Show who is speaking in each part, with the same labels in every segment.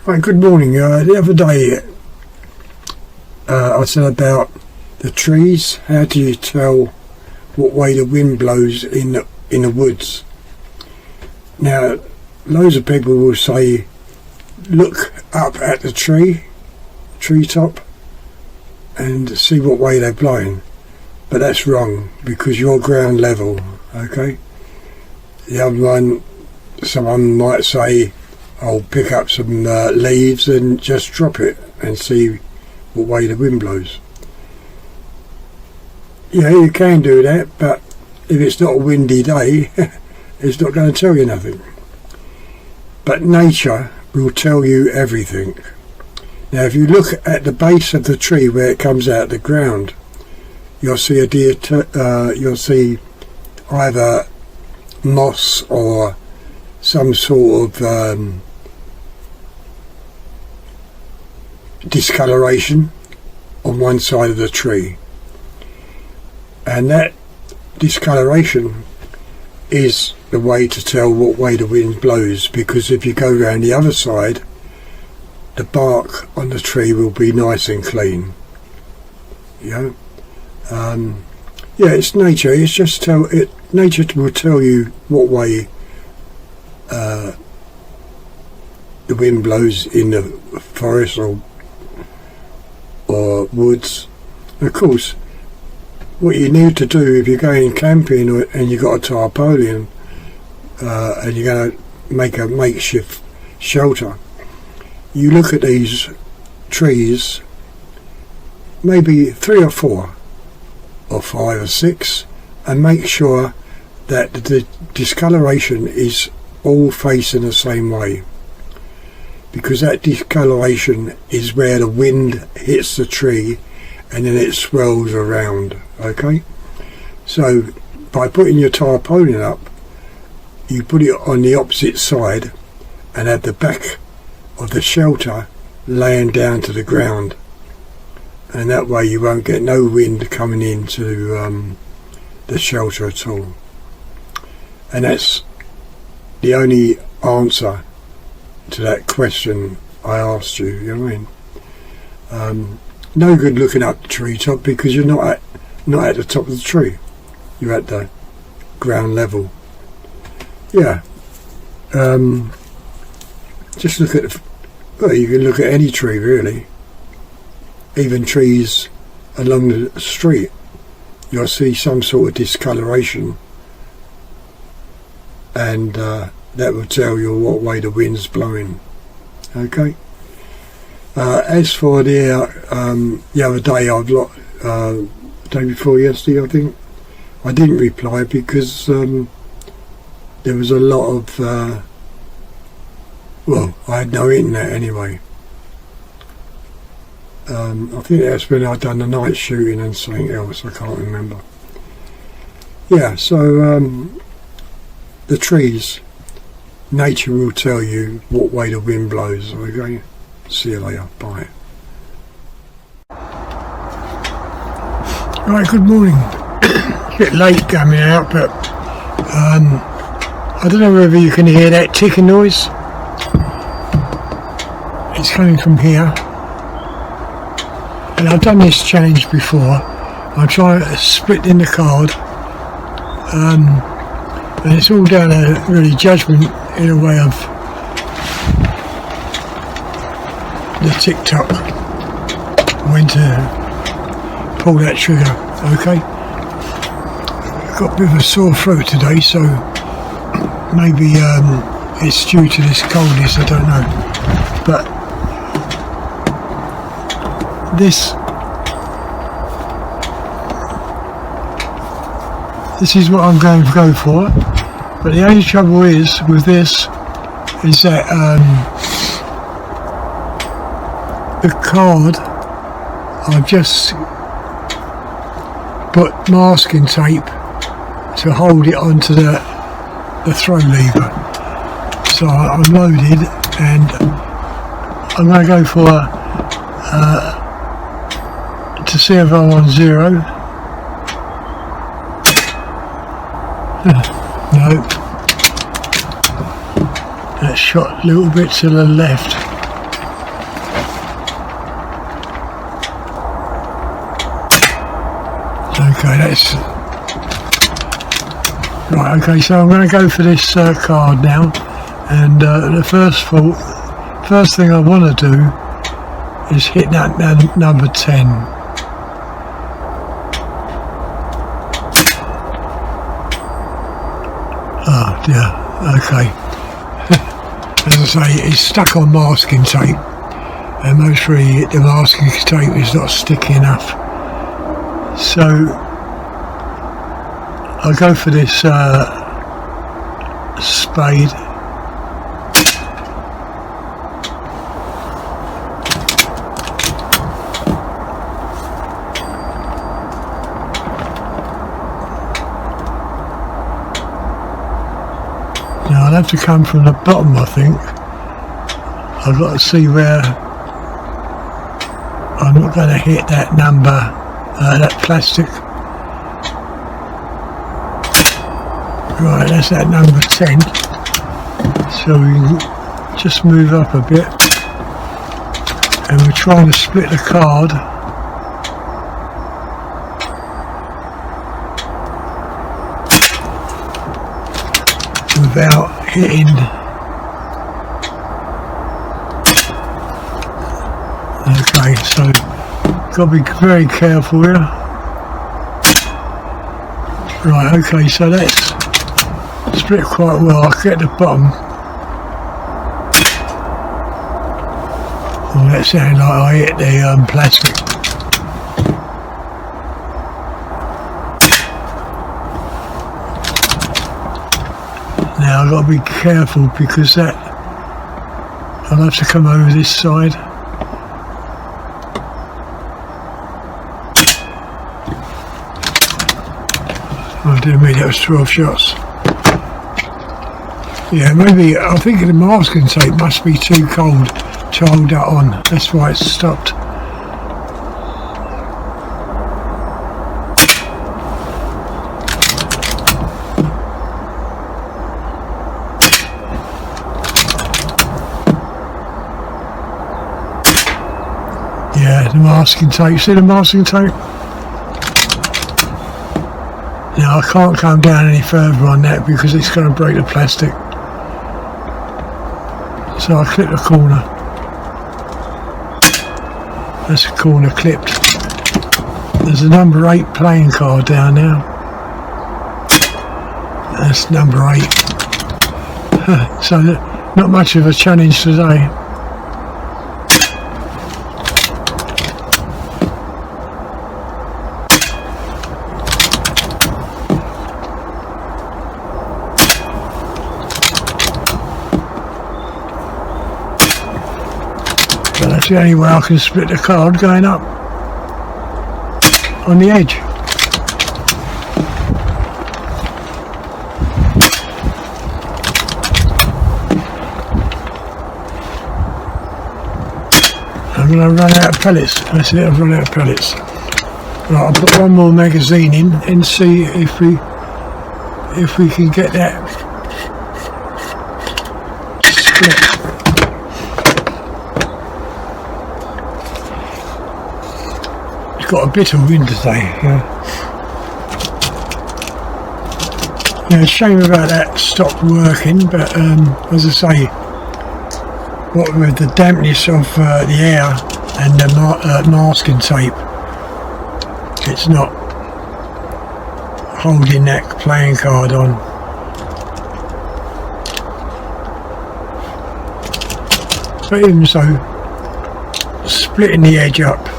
Speaker 1: Right, good morning. The other day I said about the trees. How do you tell what way the wind blows in the woods? Now, loads of people will say, look up at the treetop, and see what way they're blowing. But that's wrong, because you're ground level, okay? The other one, someone might say, I'll pick up some leaves and just drop it and see what way the wind blows. Yeah, you can do that, but if it's not a windy day, it's not going to tell you nothing. But nature will tell you everything. Now, if you look at the base of the tree where it comes out of the ground, you'll see you'll see either moss or some sort of discoloration on one side of the tree, and that discoloration is the way to tell what way the wind blows, because if you go around the other side, the bark on the tree will be nice and clean. Yeah, it's nature. It's just nature will tell you what way the wind blows in the forest or woods. Of course, what you need to do if you're going camping and you've got a tarpaulin and you're going to make a makeshift shelter, you look at these trees, maybe 3 or 4 or 5 or 6, and make sure that the discoloration is all facing the same way, because that discoloration is where the wind hits the tree and then it swirls around. Okay, so by putting your tarpaulin up, you put it on the opposite side and have the back of the shelter laying down to the ground, and that way you won't get no wind coming into the shelter at all. And that's the only answer to that question I asked you. You know what I mean? No good looking up the treetop, because you're not at the top of the tree. You're at the ground level. Yeah. Just look at you can look at any tree really, even trees along the street. You'll see some sort of discoloration, and that will tell you what way the wind's blowing. Okay. As for the other day, day before yesterday, I think, I didn't reply because there was a lot of I had no internet anyway. I think that's when I'd done the night shooting and something else, I can't remember. Yeah, so the trees, nature will tell you what way the wind blows. Okay, see you later, bye. Right, good morning. A bit late coming out, but I don't know whether you can hear that ticking noise. It's coming from here, and I've done this challenge before. I'm trying to split in the card, and it's all down to really judgment in a way of the tick-tock, when to pull that trigger. Okay, I've got a bit of a sore throat today, so maybe it's due to this coldness, I don't know, but this is what I'm going to go for. But the only trouble is with this is that the card, I've just put masking tape to hold it onto the throw lever. So I'm loaded, and I'm going to go for to see if I'm on 0. No, that shot a little bit to the left. Okay, that's right. Okay, so I'm going to go for this card now, and the first thing I want to do is hit that number 10. Oh dear. Okay. As I say, it's stuck on masking tape, and most really the masking tape is not sticky enough. So I'll go for this spade. Now I'll have to come from the bottom, I think. I've got to see where I'm not going to hit that number, that plastic. Right, that's that number 10. So we can just move up a bit. And we're trying to split the card. Without hitting. Okay, so got to be very careful here. Right, okay, so that's split quite well. I'll get the bottom. Oh, that sounded like I hit the plastic. Now I've got to be careful because that I'll have to come over this side. Oh dear me, that was 12 shots. Yeah, maybe I think the masking tape must be too cold to hold that on. That's why it's stopped. Yeah, the masking tape. See the masking tape? Now I can't come down any further on that because it's going to break the plastic. So I clip the corner. That's the corner clipped. There's a number 8 playing card down there. That's number 8. So not much of a challenge today. But that's the only way I can split the card, going up on the edge. I'm going to run out of pellets. That's it, I've run out of pellets. Right, I'll put one more magazine in and see if we can get that split. It's got a bit of wind today, yeah. Yeah, it's a shame about that stopped working, but as I say, what with the dampness of the air and the masking tape, it's not holding that playing card on. But even so, splitting the edge up.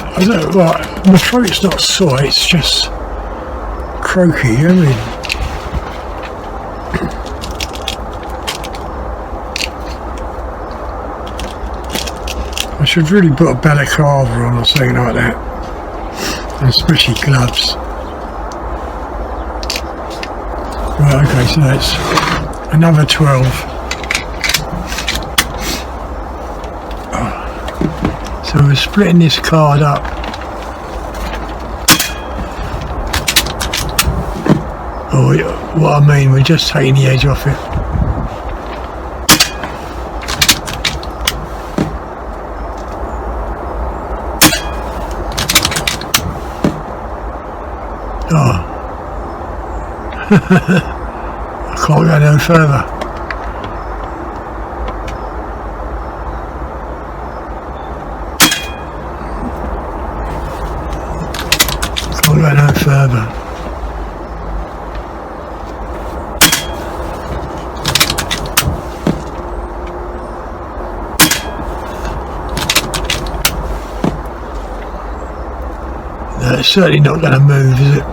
Speaker 1: I don't know, right, my throat's not sore, it's just croaky, you know what I mean? I should really put a balaclava on or something like that, and especially gloves. Right, okay, so that's another 12. So we're splitting this card up. Or what I mean, we're just taking the edge off it. Oh. I can't go no further. Can't go no further. No, it's certainly not going to move, is it?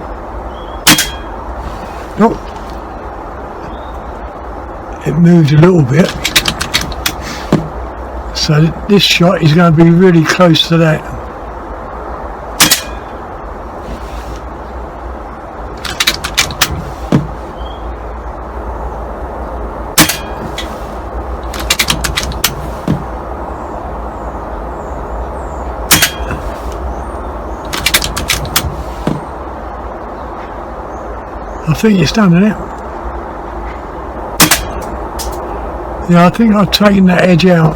Speaker 1: Nope. It moved a little bit. So this shot is going to be really close to that. I think it's done, isn't it? Yeah, I think I've taken that edge out.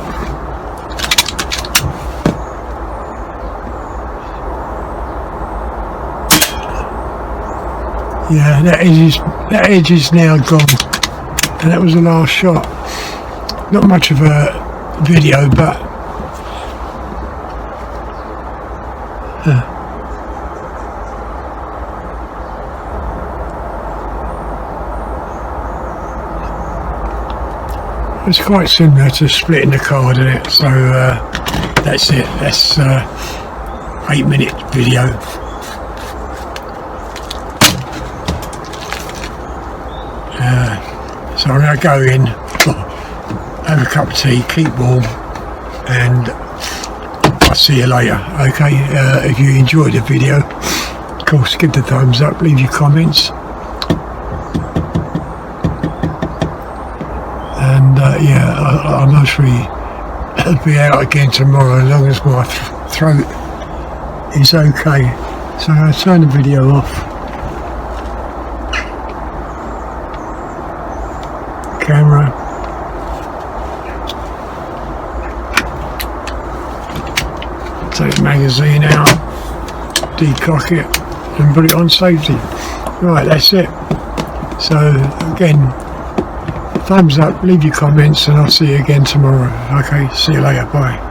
Speaker 1: Yeah, that edge is now gone. And that was the last shot. Not much of a video, but it's quite similar to splitting the card, isn't it? So that's it. That's 8-minute video. So I'm going to go in, have a cup of tea, keep warm, and I'll see you later. Okay, if you enjoyed the video, of course, give the thumbs up, leave your comments. And yeah, I'll mostly be out again tomorrow as long as my throat is okay. So I'll turn the video off. Camera. Take the magazine out, decock it, and put it on safety. Right, that's it. So again, thumbs up, leave your comments, and I'll see you again tomorrow. Okay, see you later, bye.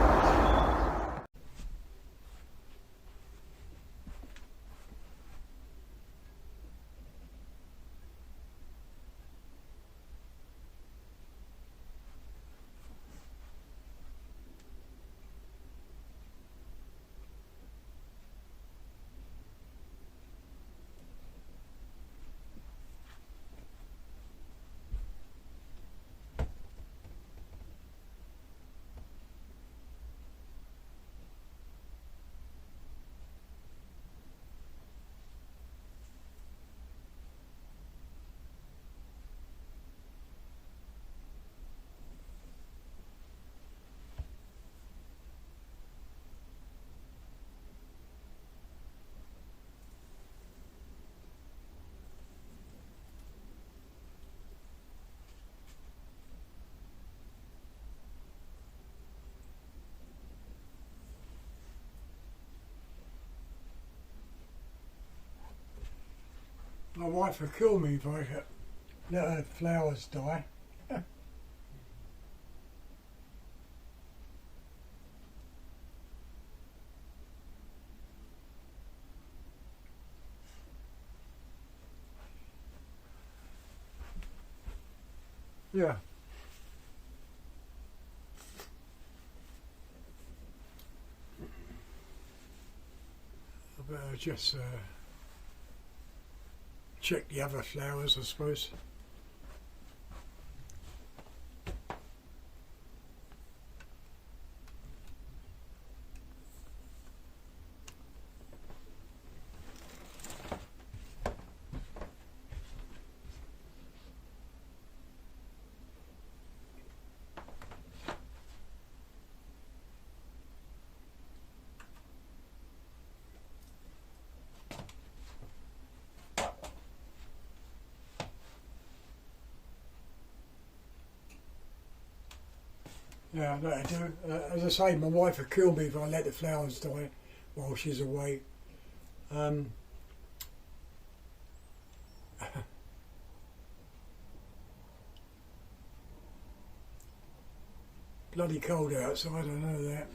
Speaker 1: My wife would kill me if I let her flowers die. Yeah. I better just check the other flowers, I suppose. Yeah, I do. As I say, my wife would kill me if I let the flowers die while she's away. Um, bloody cold outside, I know that.